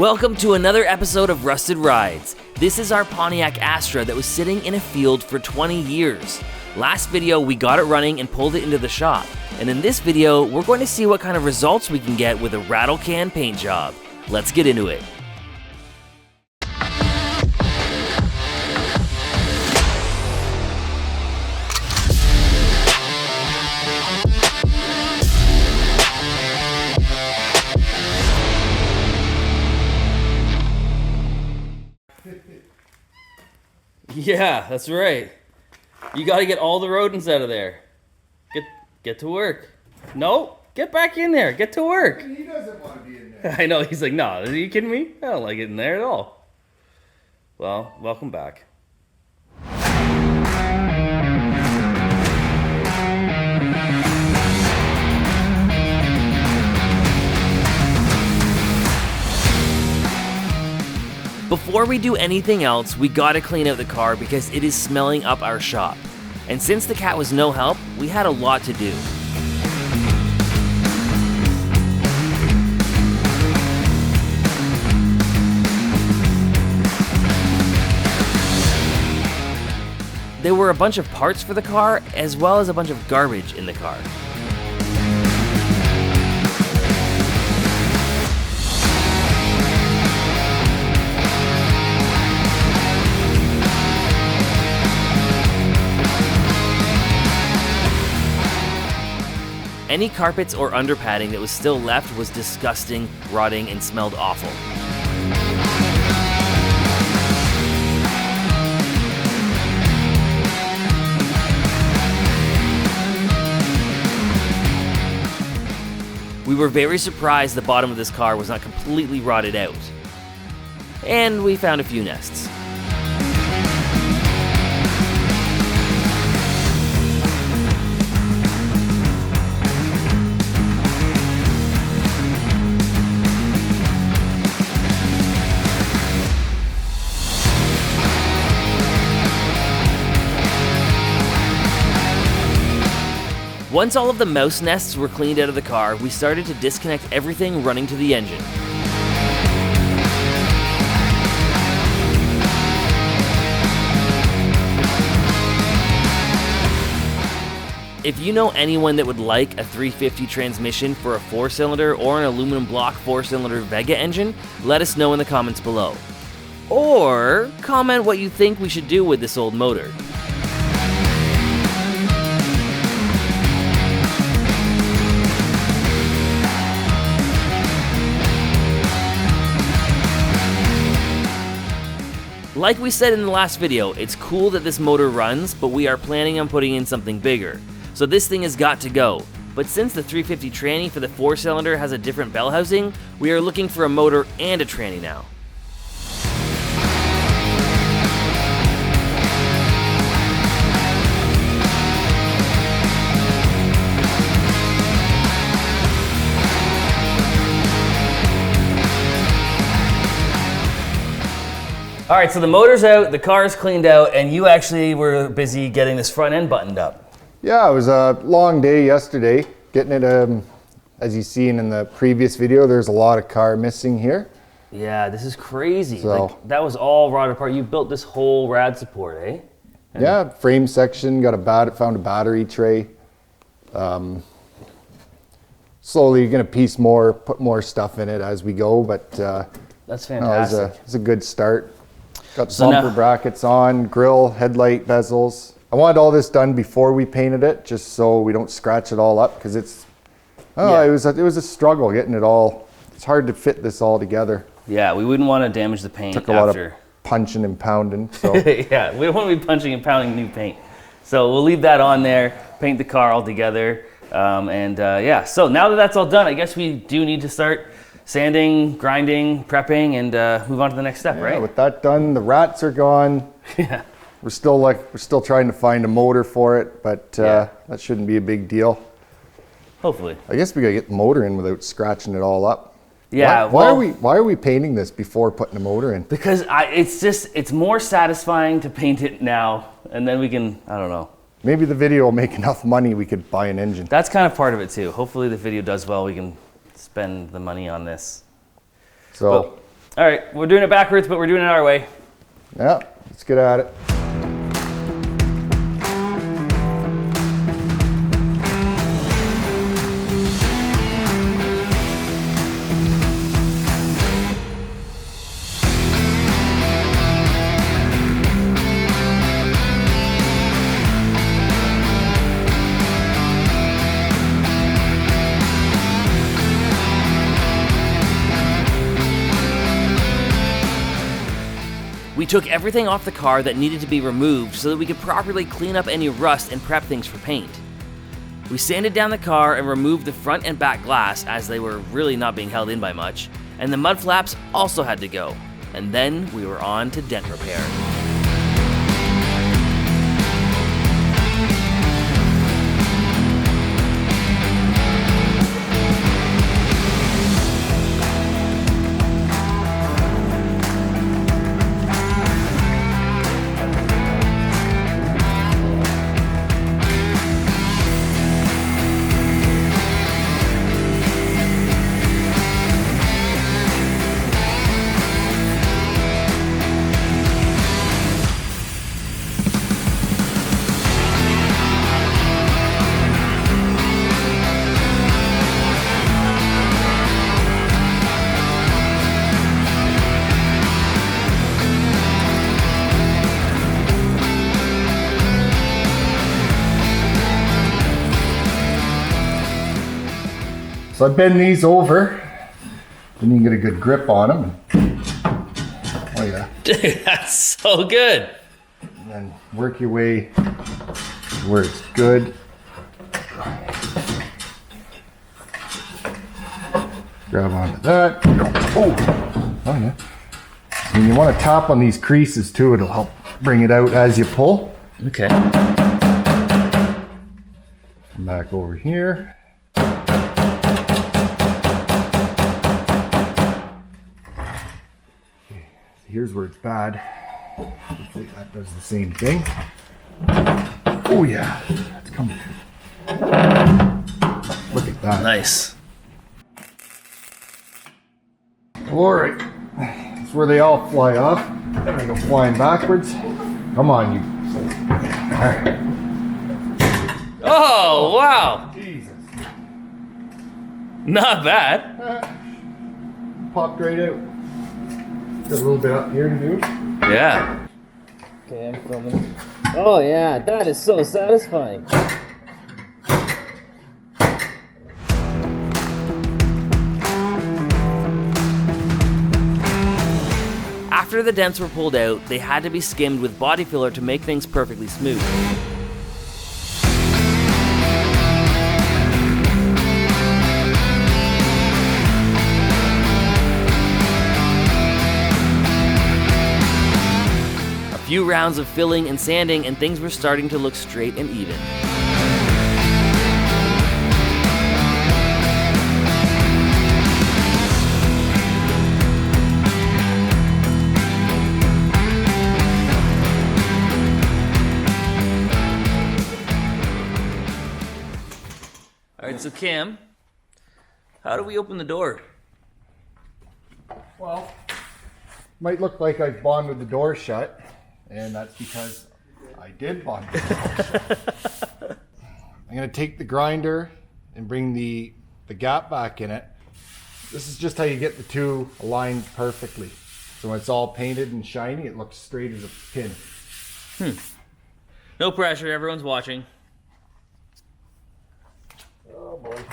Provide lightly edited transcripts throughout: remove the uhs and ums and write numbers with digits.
Welcome to another episode of Rusted Rides. This is our Pontiac Astra that was sitting in a field for 20 years. Last video we got it running and pulled it into the shop. And in this video we're going to see what kind of results we can get with a rattle can paint job. Let's get into it. Yeah, that's right. You gotta get all the rodents out of there. Get to work. No, get back in there. Get to work. He doesn't want to be in there. I know, he's like, no, are you kidding me? I don't like it in there at all. Well, welcome back. Before we do anything else, we gotta clean out the car because it is smelling up our shop. And since the cat was no help, we had a lot to do. There were a bunch of parts for the car, as well as a bunch of garbage in the car. Any carpets or under padding that was still left was disgusting, rotting, and smelled awful. We were very surprised the bottom of this car was not completely rotted out. And we found a few nests. Once all of the mouse nests were cleaned out of the car, we started to disconnect everything running to the engine. If you know anyone that would like a 350 transmission for a 4-cylinder or an aluminum block 4-cylinder Vega engine, let us know in the comments below. Or comment what you think we should do with this old motor. Like we said in the last video, it's cool that this motor runs, but we are planning on putting in something bigger. So this thing has got to go. But since the 350 tranny for the 4-cylinder has a different bell housing, we are looking for a motor and a tranny now. All right, so the motor's out, the car's cleaned out, and you actually were busy getting this front end buttoned up. Yeah, it was a long day yesterday. Getting it, as you've seen in the previous video, there's a lot of car missing here. Yeah, this is crazy. So, like, that was all rotted apart. You built this whole rad support, eh? And yeah, frame section, found a battery tray. Slowly gonna put more stuff in it as we go, but that's fantastic. No, it's a good start. Got the bumper brackets on, grill, headlight bezels. I wanted all this done before we painted it, just so we don't scratch it all up, because it was a struggle getting it all. It's hard to fit this all together. Yeah, we wouldn't want to damage the paint Took a lot of punching and pounding. So yeah, we don't want to be punching and pounding new paint. So we'll leave that on there, paint the car all together, yeah. So now that that's all done, I guess we do need to start sanding, grinding, prepping, and move on to the next step, yeah, right? With that done, the rats are gone. Yeah. We're still trying to find a motor for it, but that shouldn't be a big deal. Hopefully. I guess we gotta get the motor in without scratching it all up. Yeah. Why are we painting this before putting the motor in? Because it's more satisfying to paint it now, and then we can, I don't know. Maybe the video will make enough money we could buy an engine. That's kind of part of it too. Hopefully the video does well, we can spend the money on this. So, all All right, we're doing it backwards, but we're doing it our way. Yeah, let's get at it. We took everything off the car that needed to be removed so that we could properly clean up any rust and prep things for paint. We sanded down the car and removed the front and back glass, as they were really not being held in by much, and the mud flaps also had to go. And then we were on to dent repair. So I bend these over, then you can get a good grip on them. Oh yeah. Dude, that's so good. And then work your way to where it's good. Grab onto that. Oh yeah. And you want to tap on these creases too, it'll help bring it out as you pull. Okay. Come back over here. Here's where it's bad. Hopefully that does the same thing. Oh yeah, that's coming. Look at that. Nice. All right, that's where they all fly off. Then I go flying backwards. Come on, you. All right. Oh, wow. Jesus. Not bad. Popped right out. Got a little bit up here to do. Yeah. Okay, I'm filming. Oh yeah, that is so satisfying. After the dents were pulled out, they had to be skimmed with body filler to make things perfectly smooth. A few rounds of filling and sanding and things were starting to look straight and even. Alright, so Cam, how do we open the door? Well, might look like I've bonded the door shut, and that's because I did bond the door shut. I'm going to take the grinder and bring the gap back in it. This is just how you get the two aligned perfectly. So when it's all painted and shiny, it looks straight as a pin. No pressure, everyone's watching. Oh boy.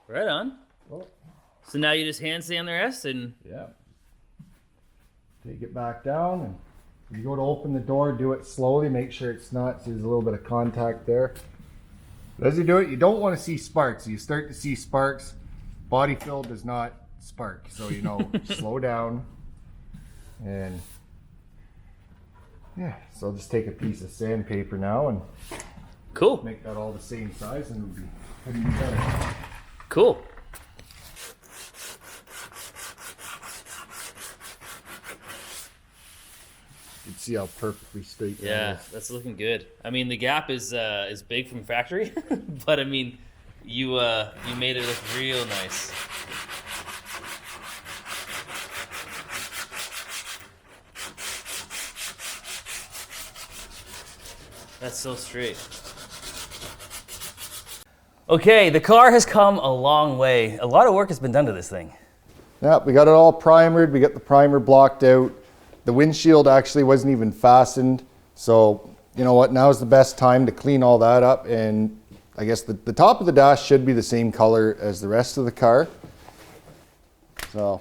Right on. Oh. So now you just hand sand the rest and... Yeah. Take it back down, and when you go to open the door, do it slowly. Make sure it's not, so there's a little bit of contact there. As you do it, you don't want to see sparks. You start to see sparks, body fill does not spark. So, you know, slow down. And yeah, so I'll just take a piece of sandpaper now and cool. Make that all the same size and it'll be pretty better. Cool. You can see how perfectly straight that Yeah, is. that's looking good. I mean, the gap is big from factory, but I mean, you made it look real nice. That's so straight. Okay, the car has come a long way. A lot of work has been done to this thing. Yeah, we got it all primered. We got the primer blocked out. The windshield actually wasn't even fastened. So, you know what, now's the best time to clean all that up. And I guess the top of the dash should be the same color as the rest of the car. So,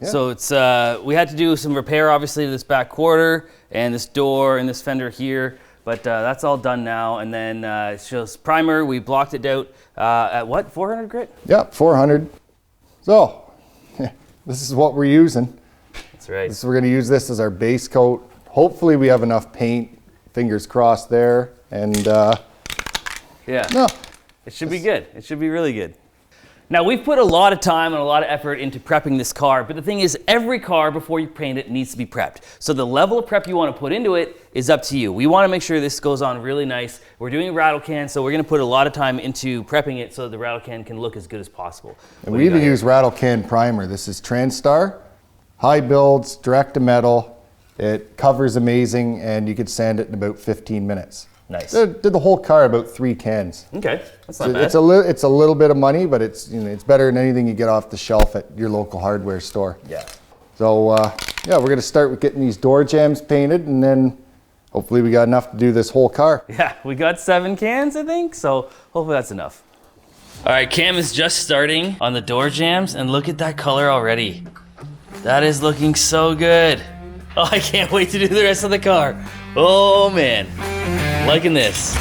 yeah. So it's we had to do some repair, obviously, to this back quarter and this door and this fender here. But that's all done now. And then it shows primer. We blocked it out at what, 400 grit? Yeah, 400. So, this is what we're using. That's right. So we're going to use this as our base coat. Hopefully we have enough paint. Fingers crossed there. And yeah, no, it should be good. It should be really good. Now, we've put a lot of time and a lot of effort into prepping this car, but the thing is, every car before you paint it needs to be prepped. So the level of prep you want to put into it is up to you. We want to make sure this goes on really nice. We're doing a rattle can, so we're going to put a lot of time into prepping it so the rattle can can look as good as possible. And we even use rattle can primer. This is Transtar, high builds, direct to metal. It covers amazing, and you could sand it in about 15 minutes. Nice. Did the whole car about 3 cans. Okay, that's not So bad. it's a little bit of money, but it's, you know, it's better than anything you get off the shelf at your local hardware store. Yeah. So yeah, we're gonna start with getting these door jambs painted, and then hopefully we got enough to do this whole car. Yeah, we got 7 cans, I think, so hopefully that's enough. All right, Cam is just starting on the door jambs, and look at that color already. That is looking so good. Oh, I can't wait to do the rest of the car. Oh man, liking this.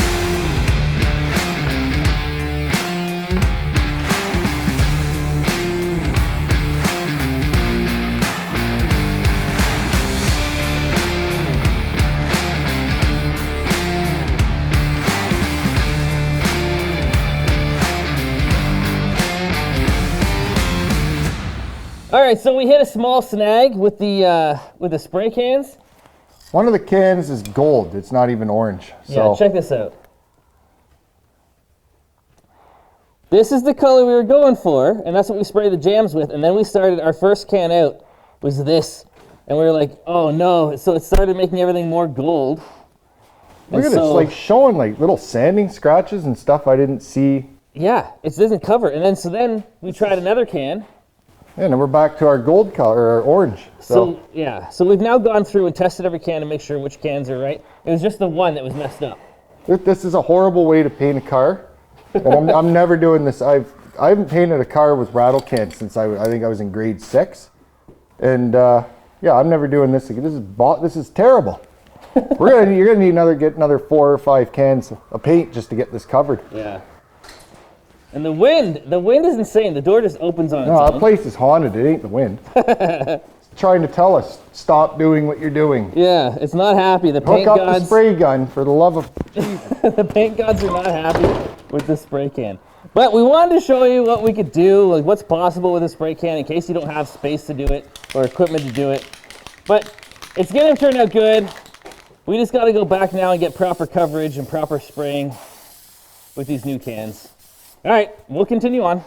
All right, so we hit a small snag with the spray cans. One of the cans is gold. It's not even orange. So Yeah, check this out. This is the color we were going for, and that's what we sprayed the jams with. And then we started, our first can out was this. And we were like, oh no. So it started making everything more gold. look at it. It's like showing like little sanding scratches and stuff I didn't see. Yeah, it doesn't cover. And then we tried another can. And then we're back to our gold color, or our orange. So yeah, so we've now gone through and tested every can to make sure which cans are right. It was just the one that was messed up. This is a horrible way to paint a car. And I'm never doing this. I haven't painted a car with rattle cans since I think I was in grade 6. And yeah, I'm never doing this again. This is terrible. You're gonna need get another 4 or 5 cans of paint just to get this covered. Yeah. And the wind is insane. The door just opens on its No, own. the place is haunted. It ain't the wind. It's trying to tell us, stop doing what you're doing. Yeah, it's not happy. The paint Hook up the gods, spray gun for the love of Jesus. the paint gods are not happy with the spray can. But we wanted to show you what we could do, like what's possible with a spray can in case you don't have space to do it or equipment to do it. But it's gonna turn out good. We just gotta go back now and get proper coverage and proper spraying with these new cans. All right, we'll continue on.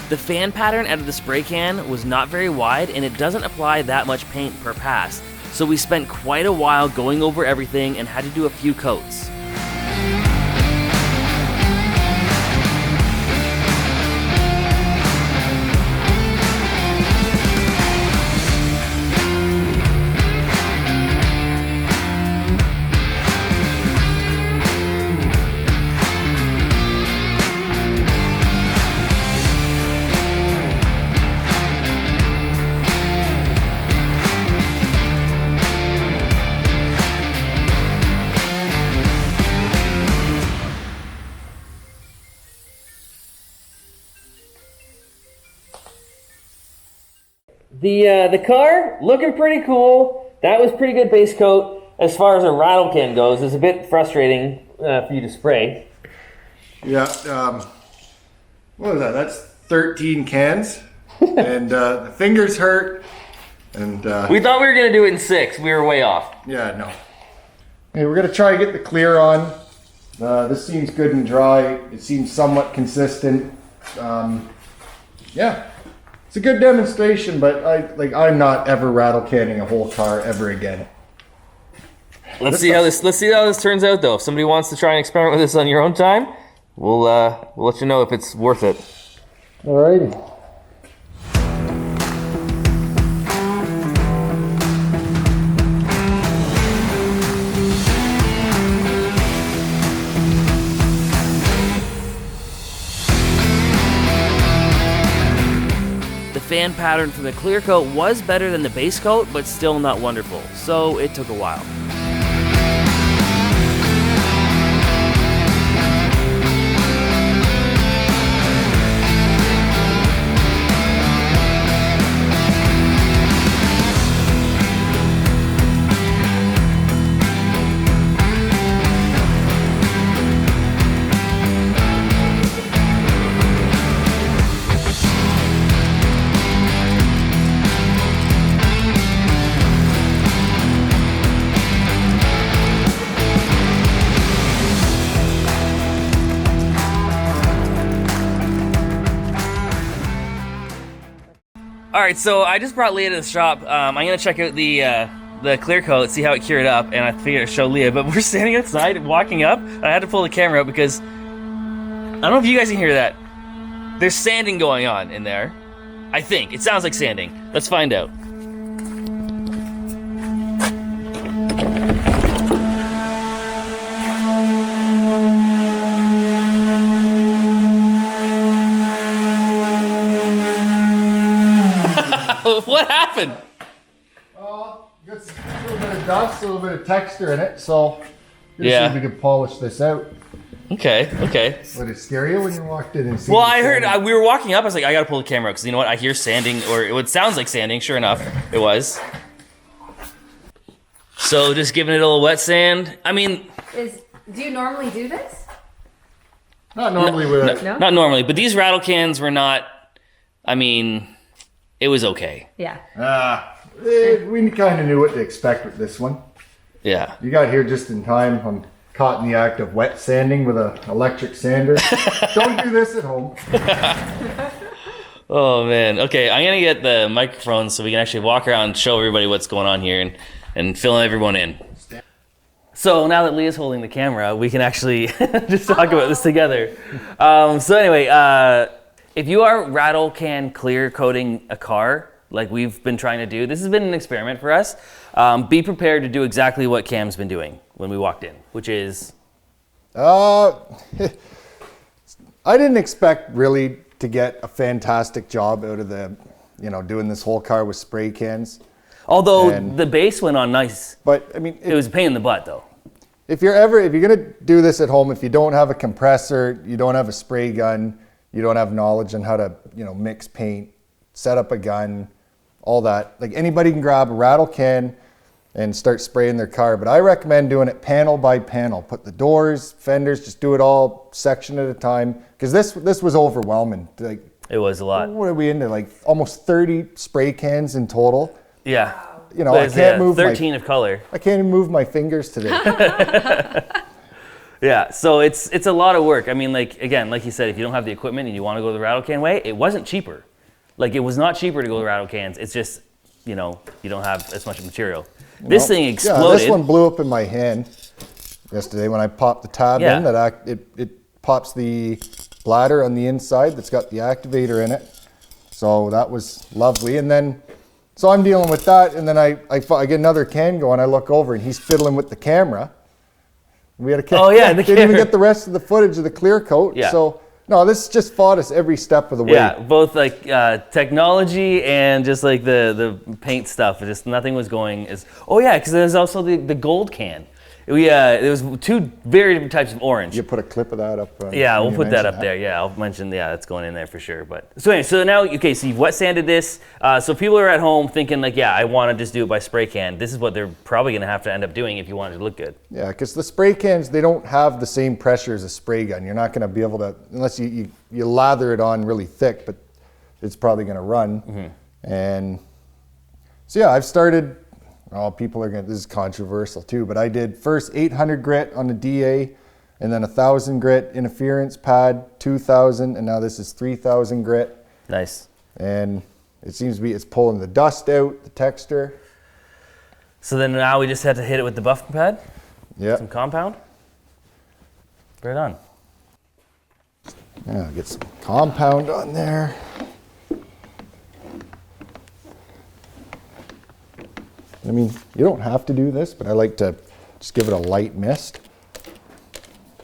The fan pattern out of the spray can was not very wide, and it doesn't apply that much paint per pass, so we spent quite a while going over everything and had to do a few coats. The car looking pretty cool. That was pretty good base coat. As far as a rattle can goes, it's a bit frustrating for you to spray. Yeah. What was that? That's 13 cans, and the fingers hurt. And we thought we were gonna do it in 6. We were way off. Yeah, no. Hey, we're gonna try to get the clear on. This seems good and dry. It seems somewhat consistent. Yeah, it's a good demonstration, but I'm not ever rattle canning a whole car ever again. Let's see how this turns out, though. If somebody wants to try and experiment with this on your own time, we'll let you know if it's worth it. Alrighty. The fan pattern from the clear coat was better than the base coat, but still not wonderful, so it took a while. All right, so I just brought Leah to the shop. I'm gonna check out the clear coat, see how it cured up, and I figured to show Leah. But we're standing outside, walking up, and I had to pull the camera out because I don't know if you guys can hear that. There's sanding going on in there. I think it sounds like sanding. Let's find out. What happened? Got a little bit of dust, a little bit of texture in it, so see if we can polish this out. Okay. Would it scare you when you walked in and see? Well, I heard we were walking up. I was like, I gotta pull the camera because you know what? I hear sanding, or it sounds like sanding. Sure enough, it was. So just giving it a little wet sand. I mean, do you normally do this? Not normally with it. No? Not normally, but these rattle cans were not. I mean, it was okay. Yeah. We kind of knew what to expect with this one. Yeah. You got here just in time. I'm caught in the act of wet sanding with an electric sander. Don't do this at home. Oh man. Okay, I'm gonna get the microphone so we can actually walk around and show everybody what's going on here and fill everyone in. So now that Leah's holding the camera, we can actually just talk about this together. So anyway, if you are rattle can clear coating a car, like we've been trying to do, this has been an experiment for us. Be prepared to do exactly what Cam's been doing when we walked in, which is... I didn't expect really to get a fantastic job out of doing this whole car with spray cans. Although the base went on nice. But I mean... It was a pain in the butt though. If you're gonna do this at home, if you don't have a compressor, you don't have a spray gun, you don't have knowledge on how to, mix paint, set up a gun, all that. Like anybody can grab a rattle can and start spraying their car, but I recommend doing it panel by panel. Put the doors, fenders, just do it all section at a time, because this was overwhelming. Like, it was a lot. what are we into? Like almost 30 spray cans in total. Yeah. I can't move 13 of color. I can't even move my fingers today. Yeah, so it's a lot of work. I mean, like you said, if you don't have the equipment and you want to go the rattle can way, it wasn't cheaper. Like, it was not cheaper to go the rattle cans. It's just, you don't have as much material. This thing exploded. Yeah, this one blew up in my hand yesterday when I popped the tab in. It pops the bladder on the inside that's got the activator in it. So that was lovely. And then, so I'm dealing with that, and then I get another can going. I look over, and he's fiddling with the camera. We had a didn't even get the rest of the footage of the clear coat. Yeah. So no, this just fought us every step of the way. Yeah, both like technology and just like the paint stuff. Just nothing was going as. Oh yeah, because there's also the gold can. there was two very different types of orange. You put a clip of that up. Yeah, we'll put that up there. Yeah, I'll mention. Yeah, that's going in there for sure. But so anyway, so now okay, so you've wet sanded this. So people are at home thinking like, yeah, I want to just do it by spray can. This is what they're probably going to have to end up doing if you want it to look good. Yeah, because the spray cans, they don't have the same pressure as a spray gun. You're not going to be able to, unless you lather it on really thick, but it's probably going to run. And so yeah, I've started. Oh, people are going to, this is controversial too, but I did first 800 grit on the DA, and then 1,000 grit interference pad, 2,000, and now this is 3,000 grit. Nice. And it seems to be, it's pulling the dust out, the texture. So then now we just have to hit it with the buff pad? Yeah. Some compound? Right on. Yeah, get some compound on there. I mean, you don't have to do this, but I like to just give it a light mist.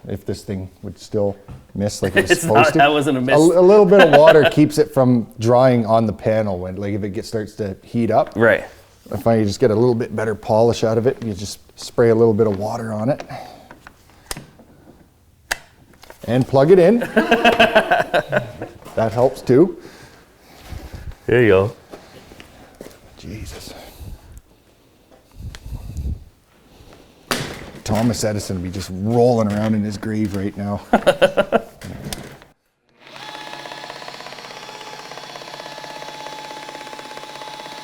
If this thing would still mist like it was supposed to. That wasn't a mist. A little bit of water keeps it from drying on the panel when, like, if it starts to heat up. Right. I find you just get a little bit better polish out of it. You just spray a little bit of water on it. And plug it in. That helps too. There you go. Jesus. Thomas Edison would be just rolling around in his grave right now.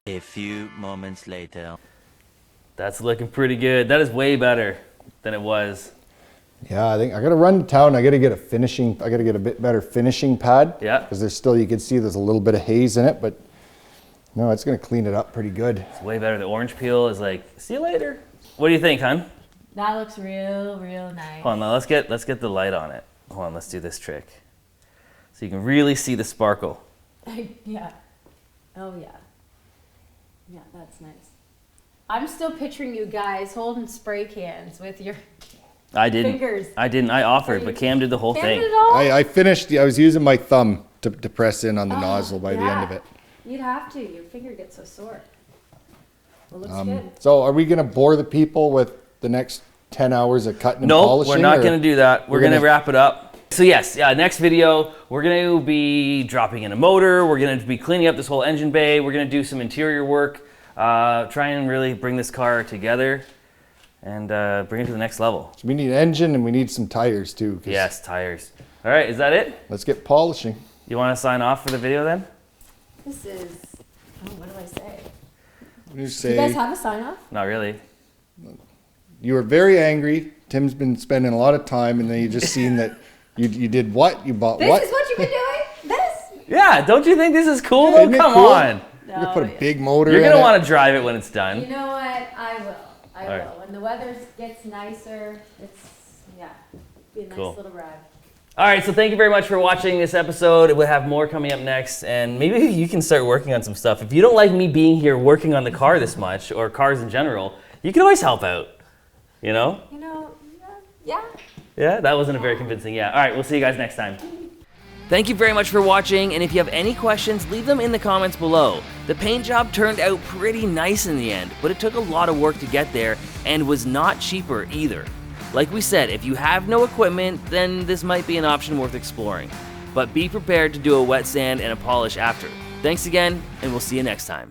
A few moments later. That's looking pretty good. That is way better than it was. Yeah, I think I gotta run to town. I gotta get a bit better finishing pad. Yeah. Because there's still, you can see there's a little bit of haze in it, but no, it's gonna clean it up pretty good. It's way better. The orange peel is like, see you later. What do you think, hon? That looks real nice. Hold on, now let's get the light on it. Hold on, let's do this trick. So you can really see the sparkle. Yeah. Oh yeah. Yeah, that's nice. I'm still picturing you guys holding spray cans with your fingers. I didn't. I offered, but Cam did the whole Cam thing. did it all? I finished, I was using my thumb to press in on the nozzle by the end of it. You'd have to. Your finger gets so sore. Well, looks good. So are we gonna bore the people with the next 10 hours of cutting and polishing? No, we're not going to do that. We're going to wrap it up. So yes, next video, we're going to be dropping in a motor. We're going to be cleaning up this whole engine bay. We're going to do some interior work, try and really bring this car together and bring it to the next level. So we need an engine and we need some tires too. Yes, tires. All right, is that it? Let's get polishing. You want to sign off for the video then? This is, what do I say? You Do you guys have a sign off? Not really. You were very angry. Tim's been spending a lot of time, and then you just seen that you did what? You bought what? This is what you've been doing? This? Yeah, don't you think this is cool though? Isn't it Come cool? on. You're gonna put a big motor You're in going to it. want to drive it when it's done. You know what? I will. I All will. right. When the weather gets nicer, be a nice Cool. little ride. All right, so thank you very much for watching this episode. We'll have more coming up next, and maybe you can start working on some stuff. If you don't like me being here working on the car this much, or cars in general, you can always help out, you know? You know, yeah. Yeah, that wasn't a very convincing yeah. All right, we'll see you guys next time. Thank you very much for watching, and if you have any questions, leave them in the comments below. The paint job turned out pretty nice in the end, but it took a lot of work to get there, and was not cheaper either. Like we said, if you have no equipment, then this might be an option worth exploring. But be prepared to do a wet sand and a polish after. Thanks again, and we'll see you next time.